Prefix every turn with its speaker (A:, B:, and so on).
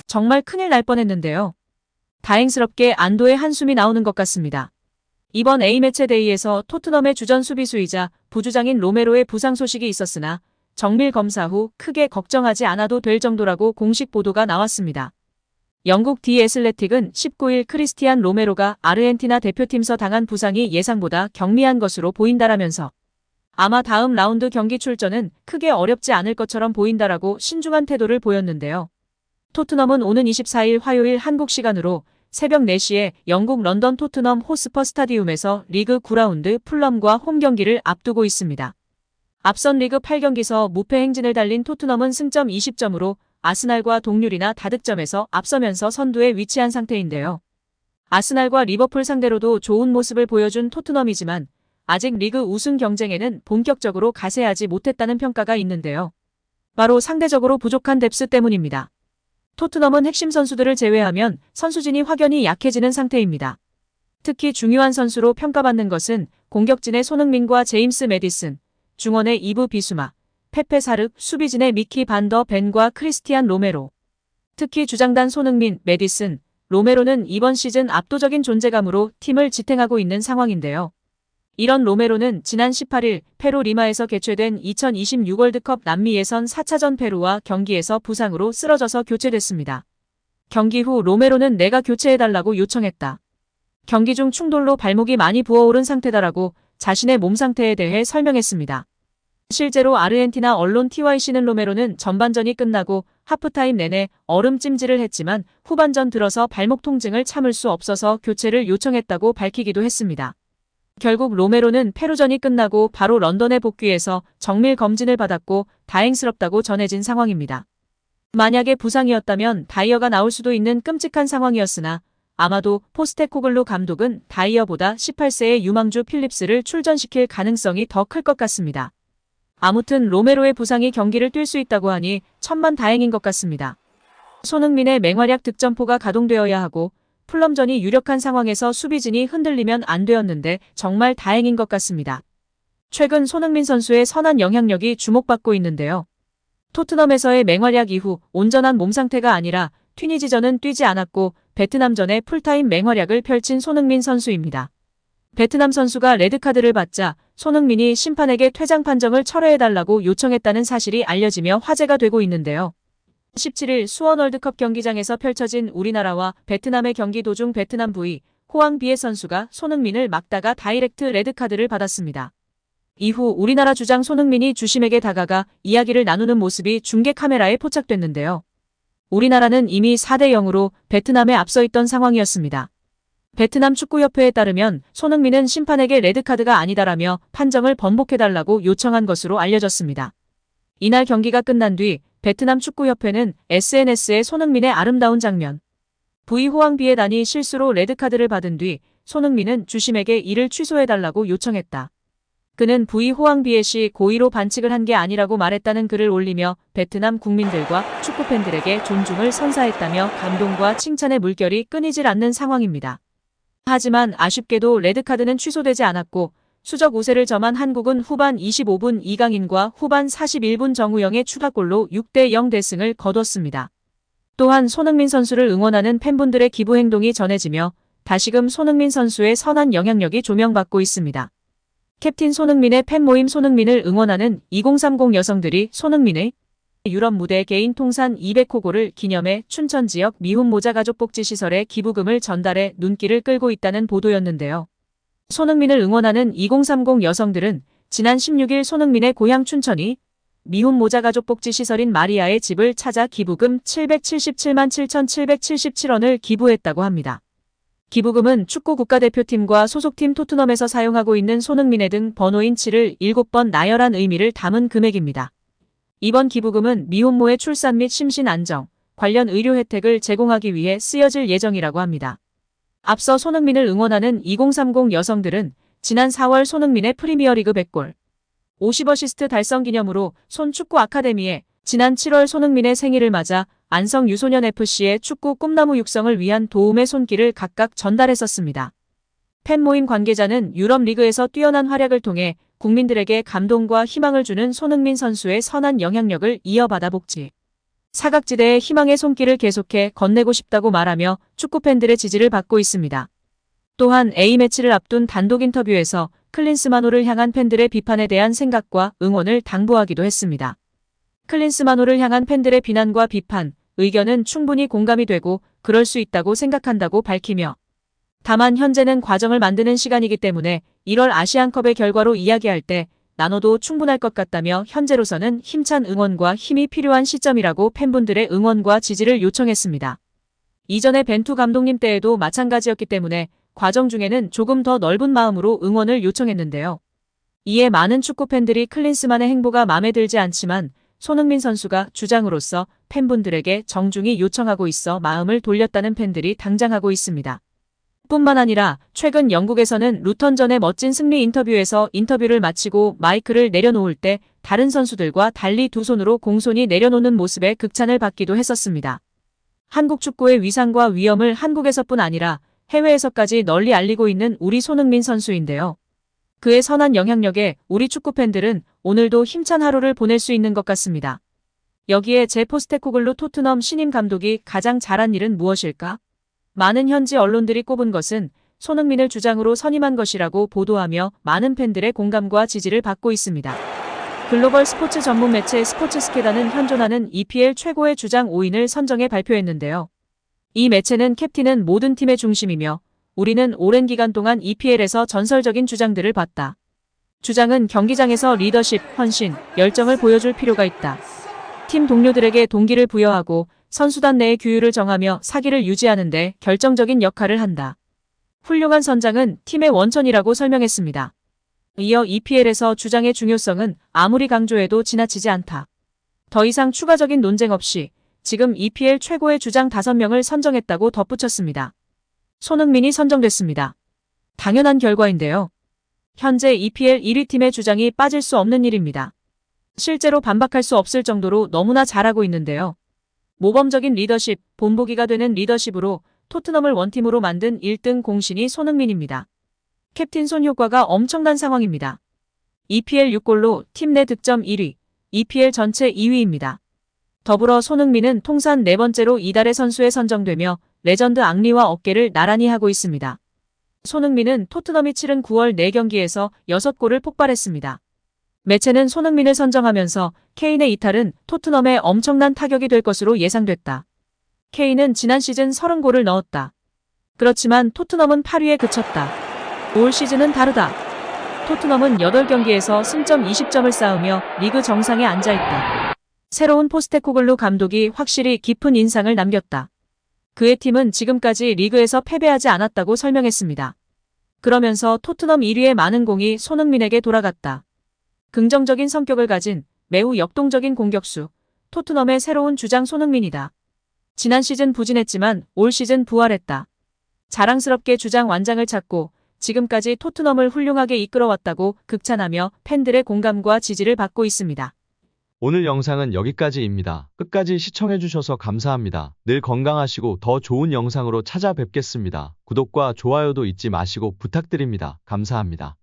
A: 정말 큰일 날 뻔했는데요. 다행스럽게 안도의 한숨이 나오는 것 같습니다. 이번 A매치 데이에서 토트넘의 주전 수비수이자 부주장인 로메로의 부상 소식이 있었으나 정밀 검사 후 크게 걱정하지 않아도 될 정도라고 공식 보도가 나왔습니다. 영국 디 애슬레틱은 19일 크리스티안 로메로가 아르헨티나 대표팀서 당한 부상이 예상보다 경미한 것으로 보인다라면서 아마 다음 라운드 경기 출전은 크게 어렵지 않을 것처럼 보인다라고 신중한 태도를 보였는데요. 토트넘은 오는 24일 화요일 한국 시간으로 새벽 4시에 영국 런던 토트넘 호스퍼 스타디움에서 리그 9라운드 풀럼과 홈 경기를 앞두고 있습니다. 앞선 리그 8경기서 무패 행진을 달린 토트넘은 승점 20점으로 아스날과 동률이나 다득점에서 앞서면서 선두에 위치한 상태인데요. 아스날과 리버풀 상대로도 좋은 모습을 보여준 토트넘이지만 아직 리그 우승 경쟁에는 본격적으로 가세하지 못했다는 평가가 있는데요. 바로 상대적으로 부족한 뎁스 때문입니다. 토트넘은 핵심 선수들을 제외하면 선수진이 확연히 약해지는 상태입니다. 특히 중요한 선수로 평가받는 것은 공격진의 손흥민과 제임스 매디슨, 중원의 이브 비수마, 페페 사르, 수비진의 미키 반더 벤과 크리스티안 로메로. 특히 주장단 손흥민, 매디슨, 로메로는 이번 시즌 압도적인 존재감으로 팀을 지탱하고 있는 상황인데요. 이런 로메로는 지난 18일 페루 리마에서 개최된 2026 월드컵 남미 예선 4차전 페루와 경기에서 부상으로 쓰러져서 교체됐습니다. 경기 후 로메로는 내가 교체해달라고 요청했다. 경기 중 충돌로 발목이 많이 부어오른 상태다라고 자신의 몸 상태에 대해 설명했습니다. 실제로 아르헨티나 언론 TYC는 로메로는 전반전이 끝나고 하프타임 내내 얼음찜질을 했지만 후반전 들어서 발목 통증을 참을 수 없어서 교체를 요청했다고 밝히기도 했습니다. 결국 로메로는 페루전이 끝나고 바로 런던에 복귀해서 정밀 검진을 받았고 다행스럽다고 전해진 상황입니다. 만약에 부상이었다면 다이어가 나올 수도 있는 끔찍한 상황이었으나 아마도 포스테코글루 감독은 다이어보다 18세의 유망주 필립스를 출전시킬 가능성이 더 클 것 같습니다. 아무튼 로메로의 부상이 경기를 뛸 수 있다고 하니 천만 다행인 것 같습니다. 손흥민의 맹활약 득점포가 가동되어야 하고 풀럼전이 유력한 상황에서 수비진이 흔들리면 안 되었는데 정말 다행인 것 같습니다. 최근 손흥민 선수의 선한 영향력이 주목받고 있는데요. 토트넘에서의 맹활약 이후 온전한 몸 상태가 아니라 튀니지전은 뛰지 않았고 베트남전에 풀타임 맹활약을 펼친 손흥민 선수입니다. 베트남 선수가 레드카드를 받자 손흥민이 심판에게 퇴장 판정을 철회해달라고 요청했다는 사실이 알려지며 화제가 되고 있는데요. 17일 수원 월드컵 경기장에서 펼쳐진 우리나라와 베트남의 경기 도중 베트남 부위 호앙 비에 선수가 손흥민을 막다가 다이렉트 레드카드를 받았습니다. 이후 우리나라 주장 손흥민이 주심에게 다가가 이야기를 나누는 모습이 중계 카메라에 포착됐는데요. 우리나라는 이미 4대 0으로 베트남에 앞서 있던 상황이었습니다. 베트남 축구협회에 따르면 손흥민은 심판에게 레드카드가 아니다라며 판정을 번복해달라고 요청한 것으로 알려졌습니다. 이날 경기가 끝난 뒤 베트남 축구협회는 SNS에 손흥민의 아름다운 장면, V 호황비에단이 실수로 레드카드를 받은 뒤 손흥민은 주심에게 이를 취소해달라고 요청했다. 그는 V 호황비에 시 고의로 반칙을 한 게 아니라고 말했다는 글을 올리며 베트남 국민들과 축구팬들에게 존중을 선사했다며 감동과 칭찬의 물결이 끊이질 않는 상황입니다. 하지만 아쉽게도 레드카드는 취소되지 않았고 수적 우세를 점한 한국은 후반 25분 이강인과 후반 41분 정우영의 추가골로 6대 0 대승을 거뒀습니다. 또한 손흥민 선수를 응원하는 팬분들의 기부 행동이 전해지며 다시금 손흥민 선수의 선한 영향력이 조명받고 있습니다. 캡틴 손흥민의 팬모임 손흥민을 응원하는 2030 여성들이 손흥민의 유럽 무대 개인 통산 200호고를 기념해 춘천 지역 미혼 모자 가족 복지 시설에 기부금을 전달해 눈길을 끌고 있다는 보도였는데요. 손흥민을 응원하는 2030 여성들은 지난 16일 손흥민의 고향 춘천이 미혼 모자 가족 복지 시설인 마리아의 집을 찾아 기부금 777만 7,777원을 기부했다고 합니다. 기부금은 축구 국가대표팀과 소속팀 토트넘에서 사용하고 있는 손흥민의 등 번호인 7을 7번 나열한 의미를 담은 금액입니다. 이번 기부금은 미혼모의 출산 및 심신 안정, 관련 의료 혜택을 제공하기 위해 쓰여질 예정이라고 합니다. 앞서 손흥민을 응원하는 2030 여성들은 지난 4월 손흥민의 프리미어리그 100골, 50어시스트 달성 기념으로 손축구 아카데미에 지난 7월 손흥민의 생일을 맞아 안성 유소년 FC의 축구 꿈나무 육성을 위한 도움의 손길을 각각 전달했었습니다. 팬모임 관계자는 유럽 리그에서 뛰어난 활약을 통해 국민들에게 감동과 희망을 주는 손흥민 선수의 선한 영향력을 이어받아 복지 사각지대에 희망의 손길을 계속해 건네고 싶다고 말하며 축구 팬들의 지지를 받고 있습니다. 또한 A매치를 앞둔 단독 인터뷰에서 클린스만호를 향한 팬들의 비판에 대한 생각과 응원을 당부하기도 했습니다. 클린스만호를 향한 팬들의 비난과 비판, 의견은 충분히 공감이 되고 그럴 수 있다고 생각한다고 밝히며 다만 현재는 과정을 만드는 시간이기 때문에 1월 아시안컵의 결과로 이야기할 때 나눠도 충분할 것 같다며 현재로서는 힘찬 응원과 힘이 필요한 시점이라고 팬분들의 응원과 지지를 요청했습니다. 이전에 벤투 감독님 때에도 마찬가지였기 때문에 과정 중에는 조금 더 넓은 마음으로 응원을 요청했는데요. 이에 많은 축구팬들이 클린스만의 행보가 마음에 들지 않지만 손흥민 선수가 주장으로서 팬분들에게 정중히 요청하고 있어 마음을 돌렸다는 팬들이 당장하고 있습니다. 뿐만 아니라 최근 영국에서는 루턴전의 멋진 승리 인터뷰에서 인터뷰를 마치고 마이크를 내려놓을 때 다른 선수들과 달리 두 손으로 공손히 내려놓는 모습에 극찬을 받기도 했었습니다. 한국 축구의 위상과 위엄을 한국에서뿐 아니라 해외에서까지 널리 알리고 있는 우리 손흥민 선수인데요. 그의 선한 영향력에 우리 축구팬들은 오늘도 힘찬 하루를 보낼 수 있는 것 같습니다. 여기에 제 포스테코글루 토트넘 신임 감독이 가장 잘한 일은 무엇일까? 많은 현지 언론들이 꼽은 것은 손흥민을 주장으로 선임한 것이라고 보도하며 많은 팬들의 공감과 지지를 받고 있습니다. 글로벌 스포츠 전문 매체 스포츠스케다는 현존하는 EPL 최고의 주장 5인을 선정해 발표했는데요. 이 매체는 캡틴은 모든 팀의 중심이며 우리는 오랜 기간 동안 EPL에서 전설적인 주장들을 봤다. 주장은 경기장에서 리더십, 헌신, 열정을 보여줄 필요가 있다. 팀 동료들에게 동기를 부여하고 선수단 내의 규율을 정하며 사기를 유지하는 데 결정적인 역할을 한다. 훌륭한 선장은 팀의 원천이라고 설명했습니다. 이어 EPL에서 주장의 중요성은 아무리 강조해도 지나치지 않다. 더 이상 추가적인 논쟁 없이 지금 EPL 최고의 주장 5명을 선정했다고 덧붙였습니다. 손흥민이 선정됐습니다. 당연한 결과인데요. 현재 EPL 1위 팀의 주장이 빠질 수 없는 일입니다. 실제로 반박할 수 없을 정도로 너무나 잘하고 있는데요. 모범적인 리더십, 본보기가 되는 리더십으로 토트넘을 원팀으로 만든 1등 공신이 손흥민입니다. 캡틴 손 효과가 엄청난 상황입니다. EPL 6골로 팀 내 득점 1위, EPL 전체 2위입니다. 더불어 손흥민은 통산 4번째로 이달의 선수에 선정되며 레전드 앙리와 어깨를 나란히 하고 있습니다. 손흥민은 토트넘이 치른 9월 4경기에서 6골을 폭발했습니다. 매체는 손흥민을 선정하면서 케인의 이탈은 토트넘에 엄청난 타격이 될 것으로 예상됐다. 케인은 지난 시즌 30골을 넣었다. 그렇지만 토트넘은 8위에 그쳤다. 올 시즌은 다르다. 토트넘은 8경기에서 승점 20점을 쌓으며 리그 정상에 앉아있다. 새로운 포스테코글루 감독이 확실히 깊은 인상을 남겼다. 그의 팀은 지금까지 리그에서 패배하지 않았다고 설명했습니다. 그러면서 토트넘 1위의 많은 공이 손흥민에게 돌아갔다. 긍정적인 성격을 가진 매우 역동적인 공격수, 토트넘의 새로운 주장 손흥민이다. 지난 시즌 부진했지만 올 시즌 부활했다. 자랑스럽게 주장 완장을 찾고 지금까지 토트넘을 훌륭하게 이끌어왔다고 극찬하며 팬들의 공감과 지지를 받고 있습니다.
B: 오늘 영상은 여기까지입니다. 끝까지 시청해주셔서 감사합니다. 늘 건강하시고 더 좋은 영상으로 찾아뵙겠습니다. 구독과 좋아요도 잊지 마시고 부탁드립니다. 감사합니다.